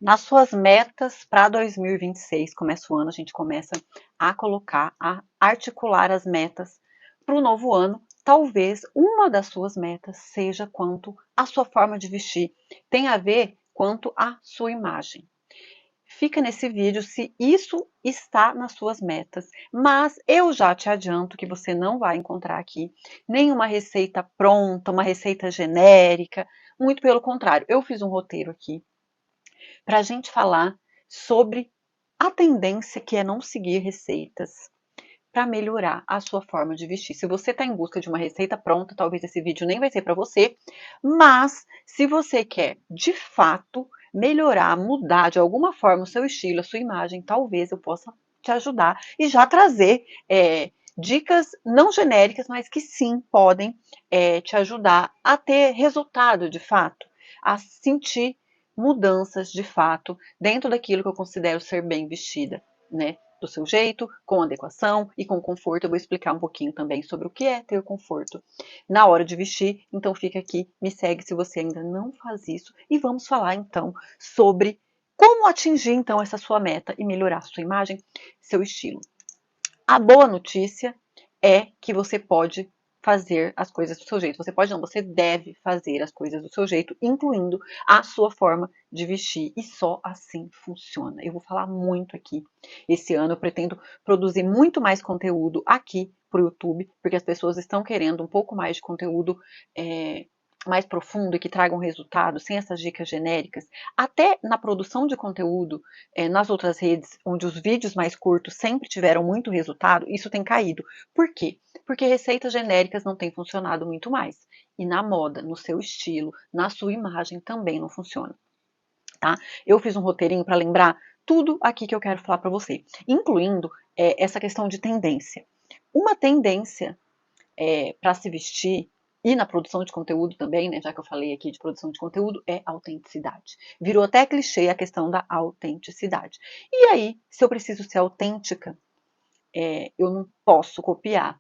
Nas suas metas para 2026, começa o ano, a gente começa a colocar, a articular as metas para o novo ano. Talvez uma das suas metas seja quanto à sua forma de vestir, tem a ver quanto à sua imagem. Fica nesse vídeo se isso está nas suas metas, mas eu já te adianto que você não vai encontrar aqui nenhuma receita pronta, uma receita genérica, muito pelo contrário. Eu fiz um roteiro aqui para a gente falar sobre a tendência que é não seguir receitas para melhorar a sua forma de vestir. Se você está em busca de uma receita pronta, talvez esse vídeo nem vai ser para você, mas se você quer de fato melhorar, mudar de alguma forma o seu estilo, a sua imagem, talvez eu possa te ajudar e já trazer dicas não genéricas, mas que sim podem te ajudar a ter resultado de fato, a sentir mudanças de fato dentro daquilo que eu considero ser bem vestida, né? Do seu jeito, com adequação e com conforto. Eu vou explicar um pouquinho também sobre o que é ter conforto na hora de vestir. Então fica aqui, me segue se você ainda não faz isso e vamos falar então sobre como atingir então essa sua meta e melhorar sua imagem, seu estilo. A boa notícia é que você pode fazer as coisas do seu jeito. Você pode não, você deve fazer as coisas do seu jeito, incluindo a sua forma de vestir. E só assim funciona. Eu vou falar muito aqui. Esse ano eu pretendo produzir muito mais conteúdo aqui para o YouTube, porque as pessoas estão querendo um pouco mais de conteúdo mais profundo e que tragam resultado, sem essas dicas genéricas. Até na produção de conteúdo, nas outras redes, onde os vídeos mais curtos sempre tiveram muito resultado, isso tem caído. Por quê? Porque receitas genéricas não têm funcionado muito mais. E na moda, no seu estilo, na sua imagem também não funciona. Tá? Eu fiz um roteirinho para lembrar tudo aqui que eu quero falar para você, incluindo essa questão de tendência. Uma tendência para se vestir e na produção de conteúdo também, né, já que eu falei aqui de produção de conteúdo, é autenticidade. Virou até clichê a questão da autenticidade. E aí, se eu preciso ser autêntica, eu não posso copiar.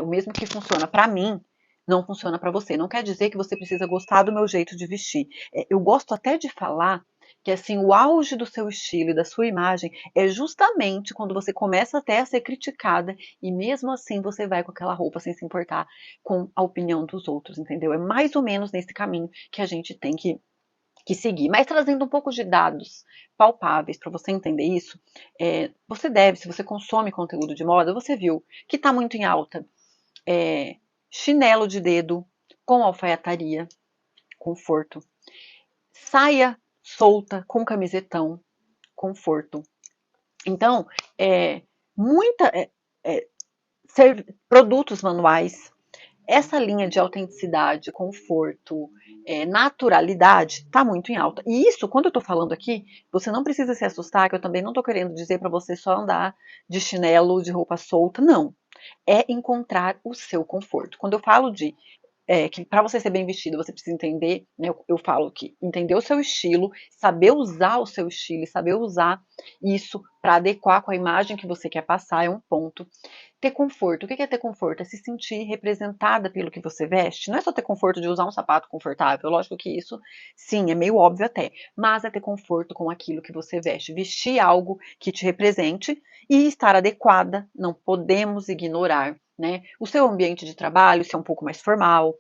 O mesmo que funciona para mim, não funciona para você. Não quer dizer que você precisa gostar do meu jeito de vestir. Eu gosto até de falar que assim o auge do seu estilo e da sua imagem é justamente quando você começa até a ser criticada e mesmo assim você vai com aquela roupa sem se importar com a opinião dos outros, entendeu? É mais ou menos nesse caminho que a gente tem que seguir. Mas trazendo um pouco de dados palpáveis para você entender isso, você deve, se você consome conteúdo de moda, você viu que está muito em alta chinelo de dedo com alfaiataria, conforto, saia solta com camisetão, conforto. Então, muita produtos manuais, essa linha de autenticidade, conforto, naturalidade está muito em alta. E isso, quando eu estou falando aqui, você não precisa se assustar, que eu também não estou querendo dizer para você só andar de chinelo, de roupa solta, não. É encontrar o seu conforto. Quando eu falo de que para você ser bem vestido, você precisa entender, né, eu falo que entender o seu estilo, saber usar o seu estilo e saber usar isso para adequar com a imagem que você quer passar é um ponto. Ter conforto. O que é ter conforto? É se sentir representada pelo que você veste. Não é só ter conforto de usar um sapato confortável. Lógico que isso, sim, é meio óbvio até. Mas é ter conforto com aquilo que você veste. Vestir algo que te represente e estar adequada. Não podemos ignorar, né? O seu ambiente de trabalho, se é um pouco mais formal,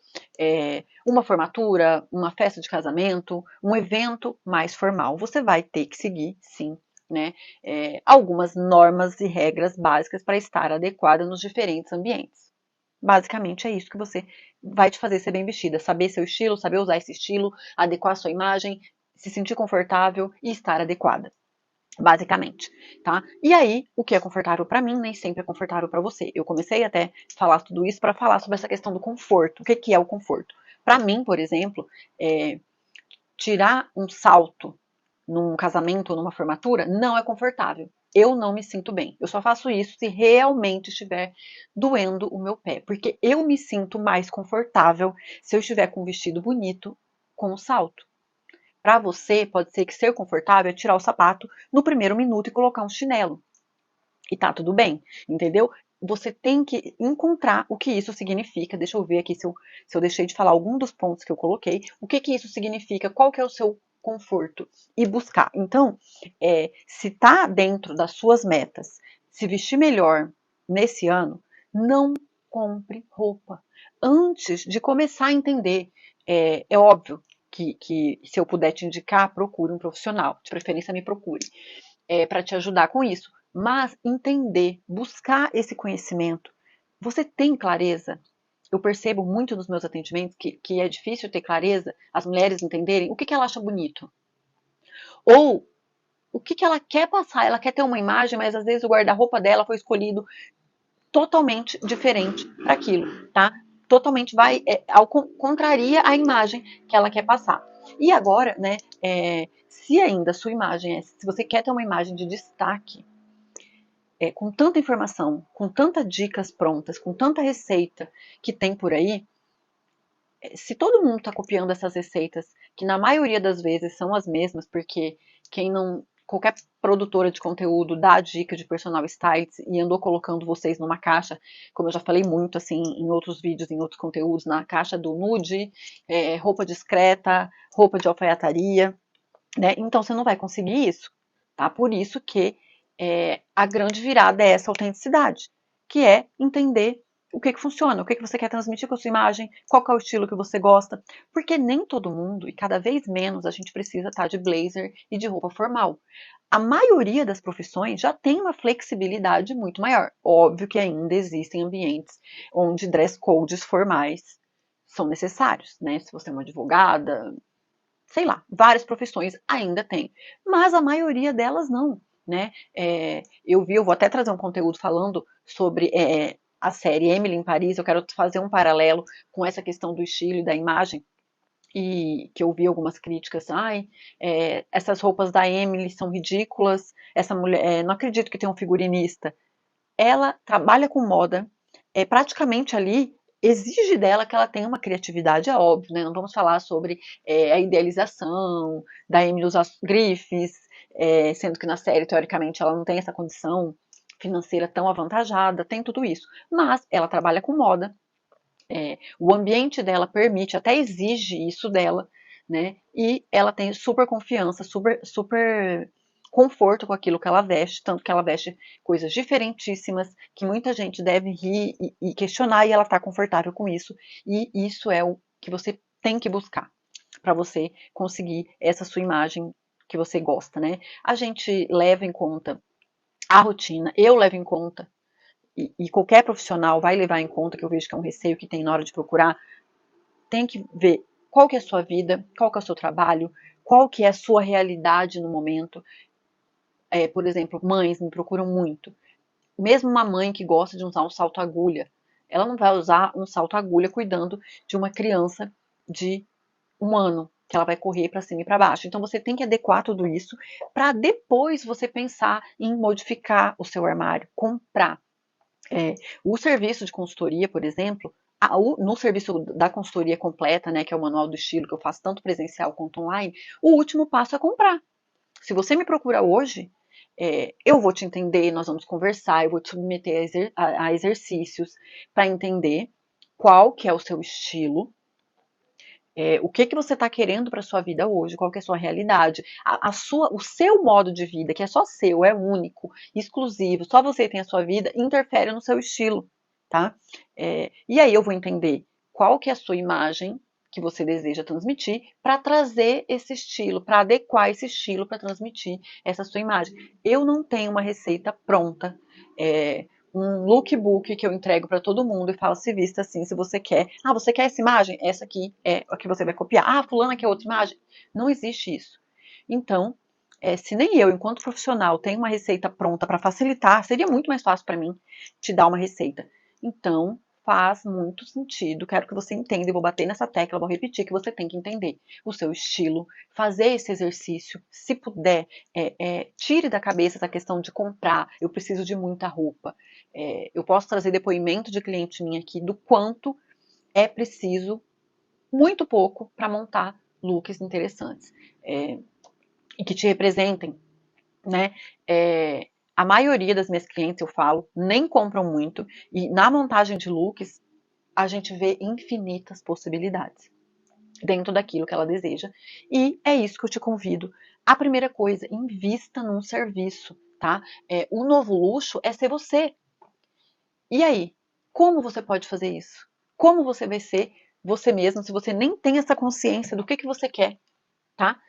uma formatura, uma festa de casamento, um evento mais formal. Você vai ter que seguir, sim, né, algumas normas e regras básicas para estar adequada nos diferentes ambientes. Basicamente é isso que você vai te fazer ser bem vestida, saber seu estilo, saber usar esse estilo, adequar a sua imagem, se sentir confortável e estar adequada. Basicamente, tá? E aí, o que é confortável para mim nem sempre é confortável para você. Eu comecei até a falar tudo isso para falar sobre essa questão do conforto. O que é o conforto? Para mim, por exemplo, tirar um salto num casamento ou numa formatura não é confortável. Eu não me sinto bem. Eu só faço isso se realmente estiver doendo o meu pé, porque eu me sinto mais confortável se eu estiver com um vestido bonito com o salto. Para você, pode ser que ser confortável é tirar o sapato no primeiro minuto e colocar um chinelo. E tá tudo bem, entendeu? Você tem que encontrar o que isso significa. Deixa eu ver aqui se eu deixei de falar algum dos pontos que eu coloquei. O que isso significa? Qual que é o seu conforto e buscar. Então, se está dentro das suas metas, se vestir melhor nesse ano, não compre roupa antes de começar a entender. É óbvio que se eu puder te indicar, procure um profissional, de preferência me procure, para te ajudar com isso. Mas entender, buscar esse conhecimento. Você tem clareza? Eu percebo muito nos meus atendimentos que é difícil ter clareza, as mulheres entenderem o que ela acha bonito. Ou o que ela quer passar. Ela quer ter uma imagem, mas às vezes o guarda-roupa dela foi escolhido totalmente diferente para aquilo, tá? Totalmente contraria a imagem que ela quer passar. E agora, né, se ainda a sua imagem se você quer ter uma imagem de destaque, com tanta informação, com tantas dicas prontas, com tanta receita que tem por aí, se todo mundo está copiando essas receitas, que na maioria das vezes são as mesmas, porque qualquer produtora de conteúdo dá a dica de personal stylist e andou colocando vocês numa caixa, como eu já falei muito assim em outros vídeos, em outros conteúdos, na caixa do nude, roupa discreta, roupa de alfaiataria, né? Então você não vai conseguir isso, tá? Por isso que a grande virada é essa autenticidade, que é entender o que funciona, o que você quer transmitir com a sua imagem, qual é o estilo que você gosta, porque nem todo mundo, e cada vez menos, a gente precisa estar de blazer e de roupa formal. A maioria das profissões já tem uma flexibilidade muito maior. Óbvio que ainda existem ambientes onde dress codes formais são necessários, né? Se você é uma advogada, sei lá, várias profissões ainda tem, mas a maioria delas não, né? Eu vou até trazer um conteúdo falando sobre a série Emily em Paris. Eu quero fazer um paralelo com essa questão do estilo e da imagem, e que eu vi algumas críticas, essas roupas da Emily são ridículas, essa mulher, não acredito que tenha um figurinista. Ela trabalha com moda, praticamente ali exige dela que ela tenha uma criatividade, é óbvio, né? Não vamos falar sobre a idealização da Emily usar grifes, sendo que na série, teoricamente, ela não tem essa condição financeira tão avantajada, tem tudo isso. Mas ela trabalha com moda, o ambiente dela permite, até exige isso dela, né? E ela tem super confiança, super conforto com aquilo que ela veste, tanto que ela veste coisas diferentíssimas, que muita gente deve rir e questionar, e ela está confortável com isso. E isso é o que você tem que buscar para você conseguir essa sua imagem que você gosta, né? A gente leva em conta a rotina, eu levo em conta, e qualquer profissional vai levar em conta, que eu vejo que é um receio que tem na hora de procurar, tem que ver qual que é a sua vida, qual que é o seu trabalho, qual que é a sua realidade no momento. Por exemplo, mães me procuram muito. Mesmo uma mãe que gosta de usar um salto agulha, ela não vai usar um salto agulha cuidando de uma criança de 1 ano, que ela vai correr para cima e para baixo. Então você tem que adequar tudo isso para depois você pensar em modificar o seu armário, comprar. O serviço de consultoria, por exemplo, no serviço da consultoria completa, né, que é o manual do estilo, que eu faço tanto presencial quanto online, o último passo é comprar. Se você me procura hoje, eu vou te entender, nós vamos conversar, eu vou te submeter a exercícios para entender qual que é o seu estilo, o que você está querendo para sua vida hoje, qual que é a sua realidade, o seu modo de vida, que é só seu, é único, exclusivo, só você tem a sua vida, interfere no seu estilo, tá? E aí eu vou entender qual que é a sua imagem que você deseja transmitir para trazer esse estilo, para adequar esse estilo para transmitir essa sua imagem. Eu não tenho uma receita pronta, um lookbook que eu entrego para todo mundo e falo, se vista assim, se você quer. Ah, você quer essa imagem? Essa aqui é a que você vai copiar. Ah, fulana quer outra imagem? Não existe isso. Então, se nem eu, enquanto profissional, tenho uma receita pronta para facilitar, seria muito mais fácil para mim te dar uma receita. Então, faz muito sentido. Quero que você entenda, e vou bater nessa tecla, vou repetir que você tem que entender o seu estilo, fazer esse exercício, se puder, tire da cabeça essa questão de comprar, eu preciso de muita roupa. Eu posso trazer depoimento de cliente minha aqui do quanto é preciso muito pouco para montar looks interessantes e que te representem, né? A maioria das minhas clientes, eu falo, nem compram muito, e na montagem de looks a gente vê infinitas possibilidades. dentro daquilo que ela deseja. E é isso que eu te convido. A primeira coisa, invista num serviço, tá? O novo luxo é ser você. E aí, como você pode fazer isso? Como você vai ser você mesmo se você nem tem essa consciência do que você quer, tá?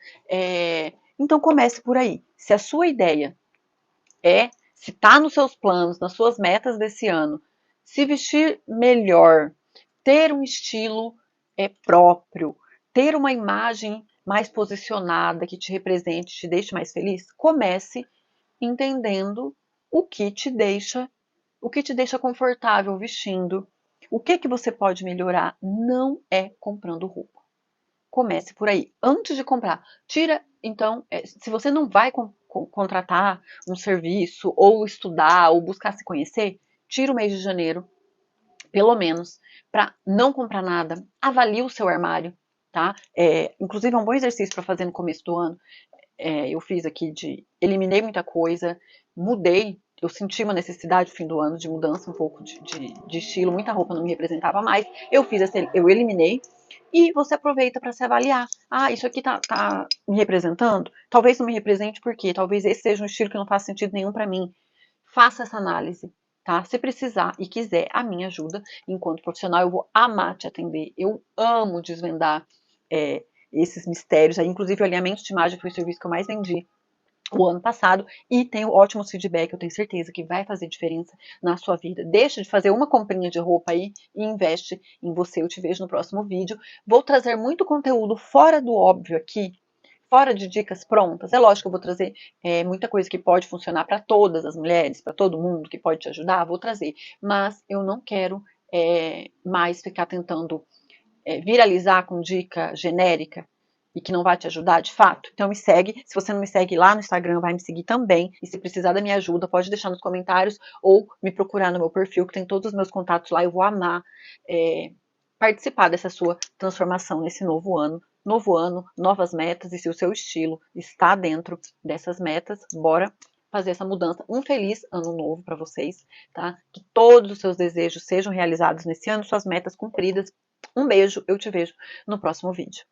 Então comece por aí. Se a sua ideia se está nos seus planos, nas suas metas desse ano, se vestir melhor, ter um estilo próprio, ter uma imagem mais posicionada que te represente, te deixe mais feliz, comece entendendo o que te deixa, o que te deixa confortável vestindo. O que você pode melhorar não é comprando roupa. Comece por aí. Antes de comprar, tira, então, se você não vai contratar um serviço, ou estudar, ou buscar se conhecer, tira o mês de janeiro, pelo menos, para não comprar nada. Avalie o seu armário, tá? Inclusive, é um bom exercício para fazer no começo do ano. Eu fiz aqui eliminei muita coisa, mudei, eu senti uma necessidade no fim do ano de mudança um pouco de estilo, muita roupa não me representava mais, eu eliminei, e você aproveita para se avaliar. Ah, isso aqui tá me representando? Talvez não me represente porque talvez esse seja um estilo que não faz sentido nenhum para mim. Faça essa análise, tá? Se precisar e quiser a minha ajuda, enquanto profissional, eu vou amar te atender. Eu amo desvendar esses mistérios. Inclusive, o alinhamento de imagem foi o serviço que eu mais vendi o ano passado e tenho ótimos feedback, eu tenho certeza que vai fazer diferença na sua vida. Deixa de fazer uma comprinha de roupa aí e investe em você. Eu te vejo no próximo vídeo. Vou trazer muito conteúdo fora do óbvio aqui, fora de dicas prontas. É lógico que eu vou trazer muita coisa que pode funcionar para todas as mulheres, para todo mundo, que pode te ajudar, vou trazer. Mas eu não quero mais ficar tentando viralizar com dica genérica e que não vai te ajudar de fato. Então me segue. Se você não me segue lá no Instagram, vai me seguir também. E se precisar da minha ajuda, pode deixar nos comentários ou me procurar no meu perfil, que tem todos os meus contatos lá. Eu vou amar participar dessa sua transformação nesse novo ano. Novo ano, novas metas, e se o seu estilo está dentro dessas metas, bora fazer essa mudança. Um feliz ano novo para vocês, tá? Que todos os seus desejos sejam realizados nesse ano, suas metas cumpridas. Um beijo, eu te vejo no próximo vídeo.